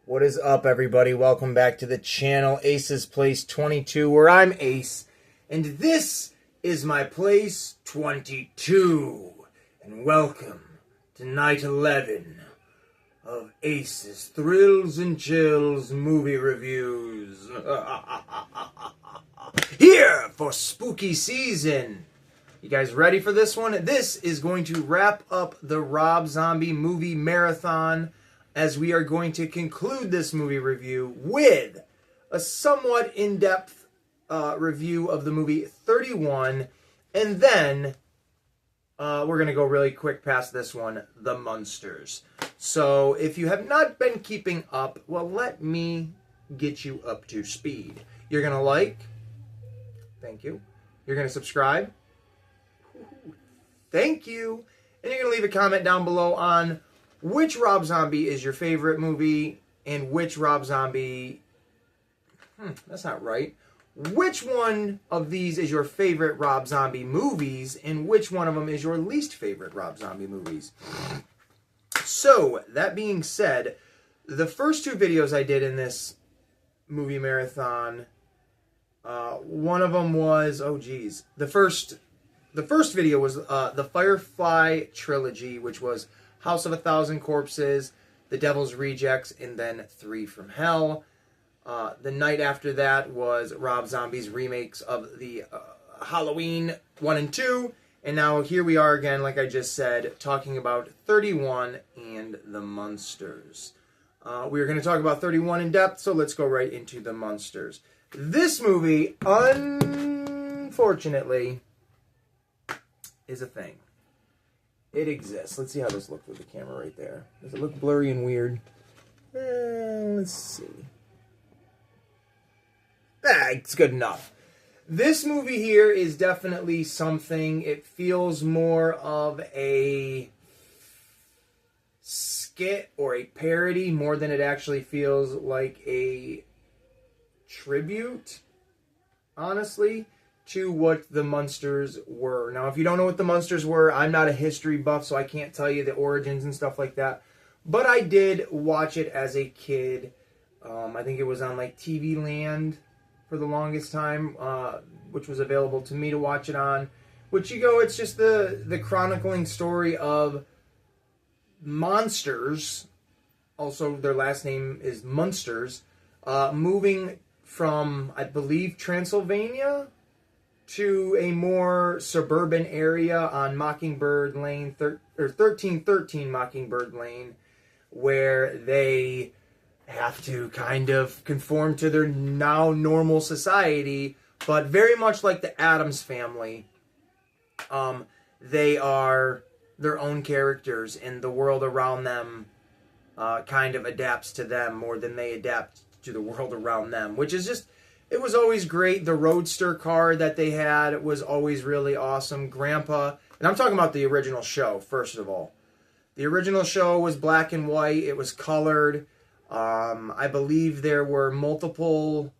What is up, everybody? Welcome back to the channel, Ace's Place 22, where I'm Ace, and this is my Place 22. And welcome to night 11 of Ace's Thrills and Chills movie reviews. Here for spooky season. You guys ready for this one? This is going to wrap up the Rob Zombie movie marathon, as we are going to conclude this movie review with a somewhat in-depth review of the movie 31, and then we're going to go really quick past this one, The Munsters. So if you have not been keeping up, well, let me get you up to speed. You're going to like, thank you. You're going to subscribe, thank you. And you're going to leave a comment down below on which Rob Zombie is your favorite movie, and which Rob Zombie... that's not right. Which one of these is your favorite Rob Zombie movies, and which one of them is your least favorite Rob Zombie movies? So, that being said, the first two videos I did in this movie marathon, one of them was... The first video was the Firefly trilogy, which was House of a Thousand Corpses, The Devil's Rejects, and then Three from Hell. The night after that was Rob Zombie's remakes of the Halloween 1 and 2. And now here we are again, like I just said, talking about 31 and The Munsters. We're going to talk about 31 in depth, so let's go right into The Munsters. This movie, unfortunately, is a thing. It exists. Let's see how this looks with the camera right there. Does it look blurry and weird? Let's see. It's good enough. This movie here is definitely something. It feels more of a skit or a parody more than it actually feels like a tribute, honestly, to what the Munsters were. Now, if you don't know what the Munsters were, I'm not a history buff, so I can't tell you the origins and stuff like that. But I did watch it as a kid. I think it was on like TV Land for the longest time, which was available to me to watch it on. Which it's just the chronicling story of monsters. Also, their last name is Munsters. Moving from, I believe, Transylvania to a more suburban area on Mockingbird Lane, 1313 Mockingbird Lane, where they have to kind of conform to their now normal society, but very much like the Addams Family, they are their own characters, and the world around them kind of adapts to them more than they adapt to the world around them, which is just... It was always great. The Roadster car that they had was always really awesome. Grandpa, and I'm talking about the original show, first of all. The original show was black and white. It was colored. I believe there were multiple...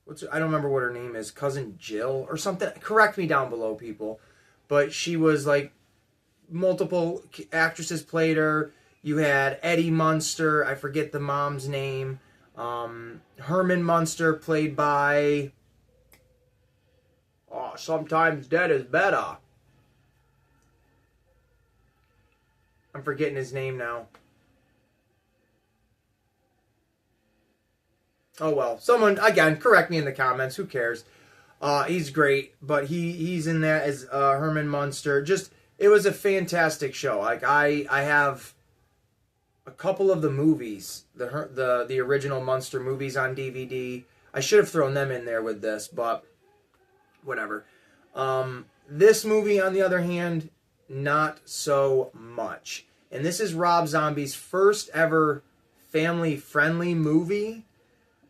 I don't remember what her name is. Cousin Jill or something. Correct me down below, people. But she was like... Multiple actresses played her. You had Eddie Munster. I forget the mom's name. Herman Munster, played by... Sometimes Dead is Better. I'm forgetting his name now. Oh well. Someone, again, correct me in the comments. Who cares? He's great, but he's in that as Herman Munster. Just, it was a fantastic show. Like, I have a couple of the movies, the original Munster movies on DVD. I should have thrown them in there with this, but whatever. This movie, on the other hand, not so much. And this is Rob Zombie's first ever family-friendly movie.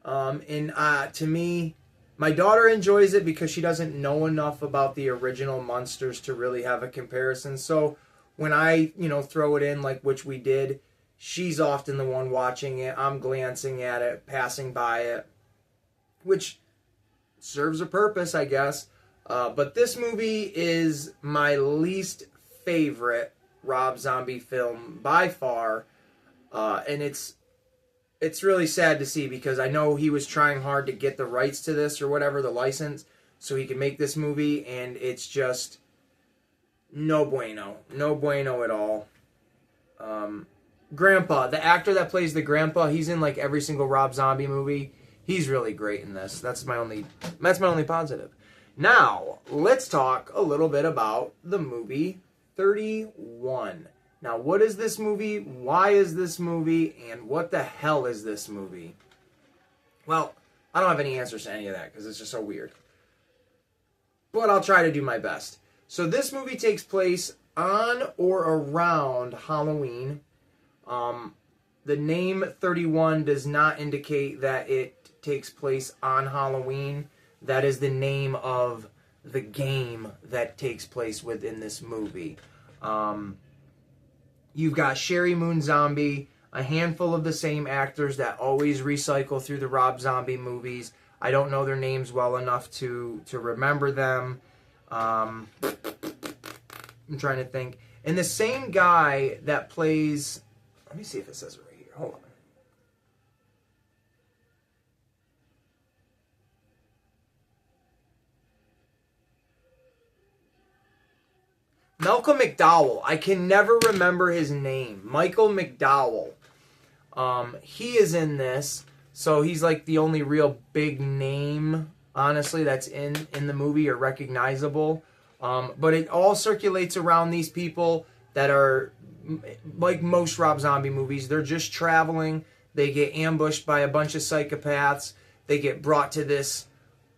And to me, my daughter enjoys it because she doesn't know enough about the original Munsters to really have a comparison. So when I, throw it in, like which we did, she's often the one watching it. I'm glancing at it, passing by it, which serves a purpose, I guess. But this movie is my least favorite Rob Zombie film by far. And it's really sad to see because I know he was trying hard to get the rights to this or whatever, the license, so he could make this movie, and it's just no bueno. No bueno at all. Grandpa, the actor that plays the grandpa, he's in like every single Rob Zombie movie. He's really great in this. That's my only positive. Now, let's talk a little bit about the movie 31. Now, what is this movie? Why is this movie? And what the hell is this movie? Well, I don't have any answers to any of that because it's just so weird. But I'll try to do my best. So this movie takes place on or around Halloween. The name 31 does not indicate that it takes place on Halloween. That is the name of the game that takes place within this movie. You've got Sherry Moon Zombie, a handful of the same actors that always recycle through the Rob Zombie movies. I don't know their names well enough to remember them. I'm trying to think. And the same guy that plays... Let me see if it says it right here. Hold on. Malcolm McDowell. I can never remember his name. Michael McDowell. He is in this. So he's like the only real big name, honestly, that's in the movie or recognizable. But it all circulates around these people that are, like most Rob Zombie movies, they're just traveling. They get ambushed by a bunch of psychopaths. They get brought to this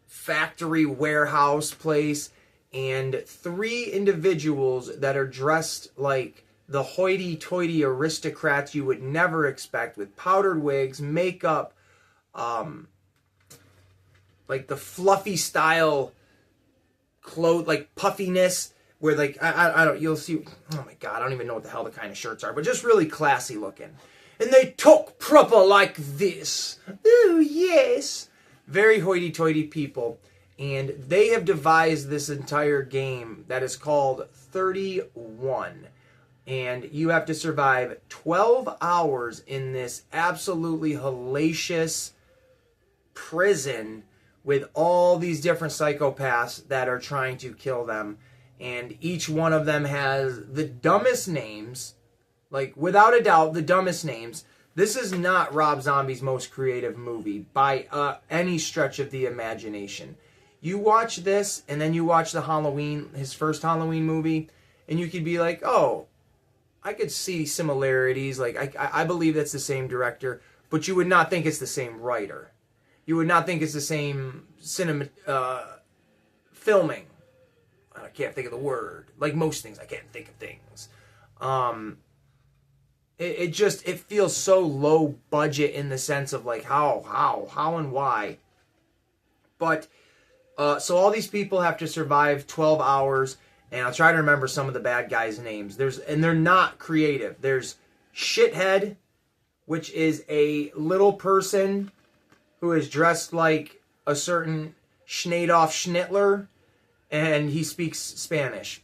factory warehouse place. And 3 individuals that are dressed like the hoity-toity aristocrats you would never expect, with powdered wigs, makeup, like the fluffy style clothes, like puffiness, where like, I don't, you'll see, oh my god, I don't even know what the hell the kind of shirts are, but just really classy looking. And they talk proper like this. Oh, yes. Very hoity-toity people. And they have devised this entire game that is called 31. And you have to survive 12 hours in this absolutely hellacious prison with all these different psychopaths that are trying to kill them. And each one of them has the dumbest names. Like, without a doubt, the dumbest names. This is not Rob Zombie's most creative movie by any stretch of the imagination. You watch this, and then you watch his first Halloween movie, and you could be like, oh, I could see similarities. Like, I believe that's the same director, but you would not think it's the same writer. You would not think it's the same filming. I can't think of the word. Like most things, I can't think of things. It feels so low budget in the sense of like how and why. But so all these people have to survive 12 hours, and I'll try to remember some of the bad guys' names. And they're not creative. There's Shithead, which is a little person who is dressed like a certain Adolf Schnittler, and he speaks Spanish.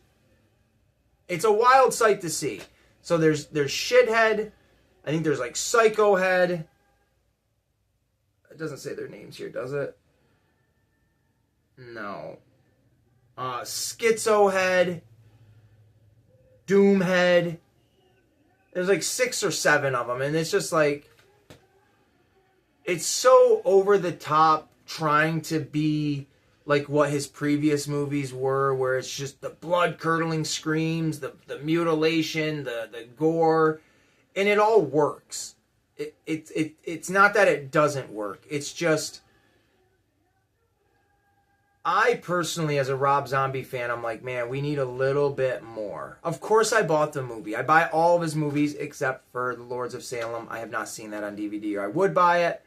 It's a wild sight to see. So there's Shithead. I think there's like Psycho Head. It doesn't say their names here, does it? No. Schizo Head. Doom Head. There's like 6 or 7 of them, and it's just like, it's so over the top trying to be like what his previous movies were, where it's just the blood-curdling screams, the mutilation, the gore, and it all works. It's not that it doesn't work. It's just, I personally, as a Rob Zombie fan, I'm like, man, we need a little bit more. Of course, I bought the movie. I buy all of his movies except for The Lords of Salem. I have not seen that on DVD, or I would buy it.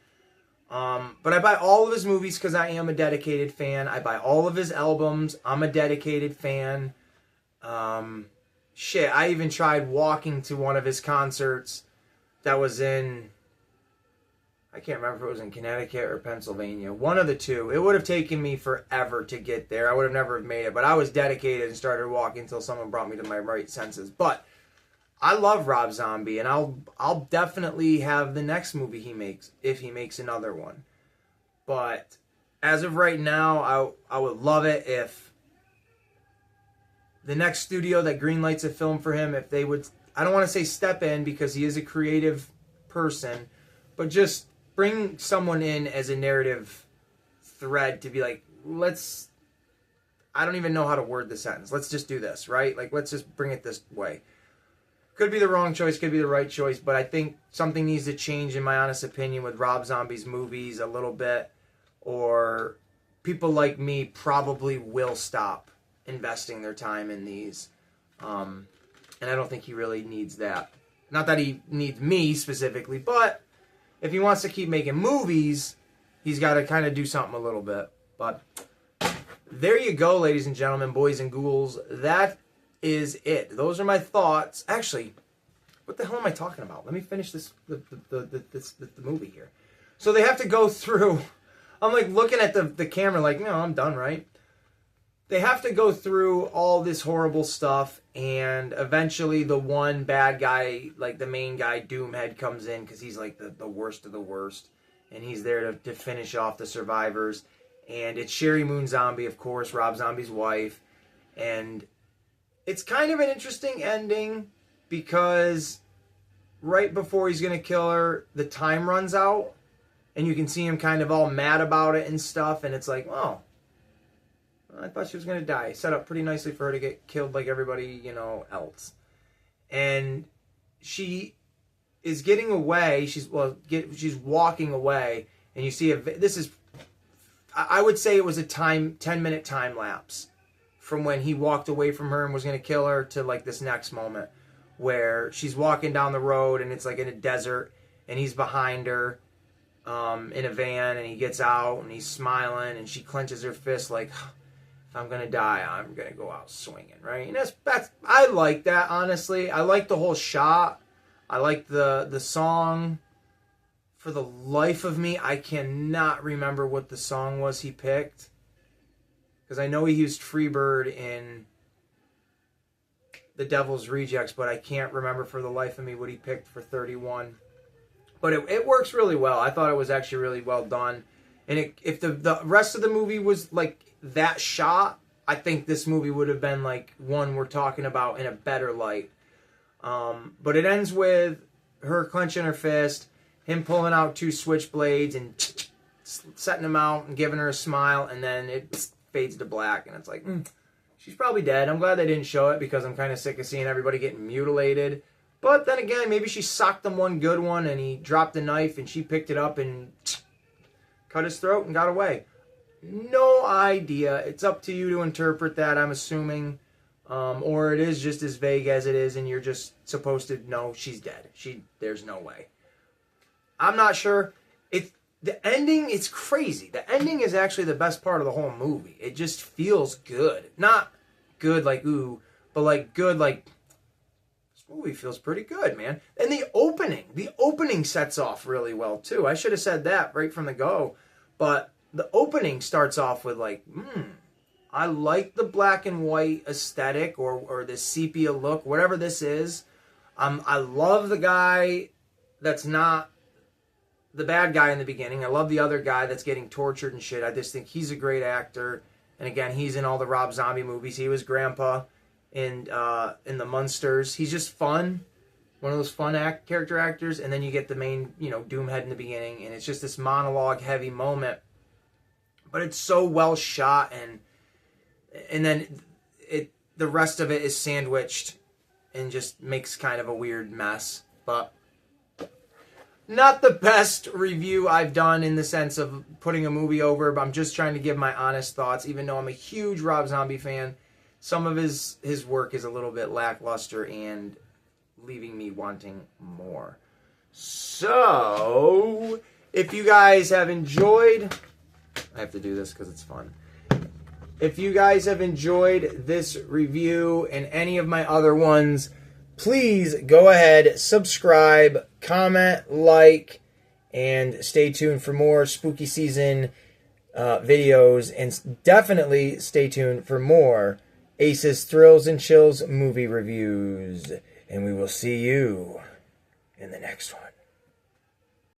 But I buy all of his movies because I am a dedicated fan. I buy all of his albums. I'm a dedicated fan. Shit, I even tried walking to one of his concerts that was in... I can't remember if it was in Connecticut or Pennsylvania. One of the two. It would have taken me forever to get there. I would have never made it. But I was dedicated and started walking until someone brought me to my right senses. But I love Rob Zombie, and I'll definitely have the next movie he makes, if he makes another one. But as of right now, I would love it if the next studio that greenlights a film for him, if they would, I don't want to say step in because he is a creative person, but just bring someone in as a narrative thread to be like, I don't even know how to word the sentence. Let's just do this, right? Like, let's just bring it this way. Could be the wrong choice, could be the right choice, but I think something needs to change, in my honest opinion, with Rob Zombie's movies a little bit, or people like me probably will stop investing their time in these. And I don't think he really needs that. Not that he needs me specifically, but if he wants to keep making movies, he's got to kind of do something a little bit. But there you go, ladies and gentlemen, boys and ghouls. That is it. Those are my thoughts. Actually, what the hell am I talking about? Let me finish the movie here. So they have to go through. I'm like looking at the camera like, no, I'm done, right? They have to go through all this horrible stuff, and eventually the one bad guy, like the main guy, Doomhead, comes in because he's like the worst of the worst, and he's there to finish off the survivors. And it's Sherry Moon Zombie, of course, Rob Zombie's wife, and it's kind of an interesting ending because right before he's going to kill her, the time runs out, and you can see him kind of all mad about it and stuff, and it's like, oh, I thought she was going to die. Set up pretty nicely for her to get killed like everybody, else. And she is getting away. She's walking away, and you see I would say it was a 10-minute time lapse from when he walked away from her and was going to kill her to like this next moment where she's walking down the road and it's like in a desert and he's behind her in a van, and he gets out and he's smiling and she clenches her fist like, if I'm going to die, I'm going to go out swinging, right? And that's I like that, honestly. I like the whole shot. I like the song. For the life of me, I cannot remember what the song was he picked. Because I know he used Freebird in The Devil's Rejects, but I can't remember for the life of me what he picked for 31. But it works really well. I thought it was actually really well done. And if the rest of the movie was like that shot, I think this movie would have been like one we're talking about in a better light. But it ends with her clenching her fist, him pulling out 2 switchblades and setting them out and giving her a smile, and then it fades to black, and it's like, she's probably dead. I'm glad they didn't show it because I'm kind of sick of seeing everybody getting mutilated. But then again, maybe she socked him one good one, and he dropped the knife, and she picked it up and cut his throat and got away. No idea. It's up to you to interpret that, I'm assuming. Or it is just as vague as it is, and you're just supposed to know she's dead. There's no way. I'm not sure. The ending is crazy. The ending is actually the best part of the whole movie. It just feels good. Not good like, ooh, but like good like, this movie feels pretty good, man. And the opening sets off really well, too. I should have said that right from the go. But the opening starts off with like, I like the black and white aesthetic or this sepia look, whatever this is. I love the guy that's not the bad guy in the beginning. I love the other guy that's getting tortured and shit. I just think he's a great actor. And again, he's in all the Rob Zombie movies. He was Grandpa in the Munsters. He's just fun. One of those fun character actors. And then you get the main, Doomhead in the beginning. And it's just this monologue-heavy moment. But it's so well shot. And then the rest of it is sandwiched and just makes kind of a weird mess. But not the best review I've done in the sense of putting a movie over, but I'm just trying to give my honest thoughts, even though I'm a huge Rob Zombie fan. Some of his work is a little bit lackluster and leaving me wanting more. So, if you guys have enjoyed... I have to do this because it's fun. If you guys have enjoyed this review and any of my other ones, please go ahead, subscribe, comment, like, and stay tuned for more spooky season videos. And definitely stay tuned for more Ace's Thrills and Chills movie reviews. And we will see you in the next one.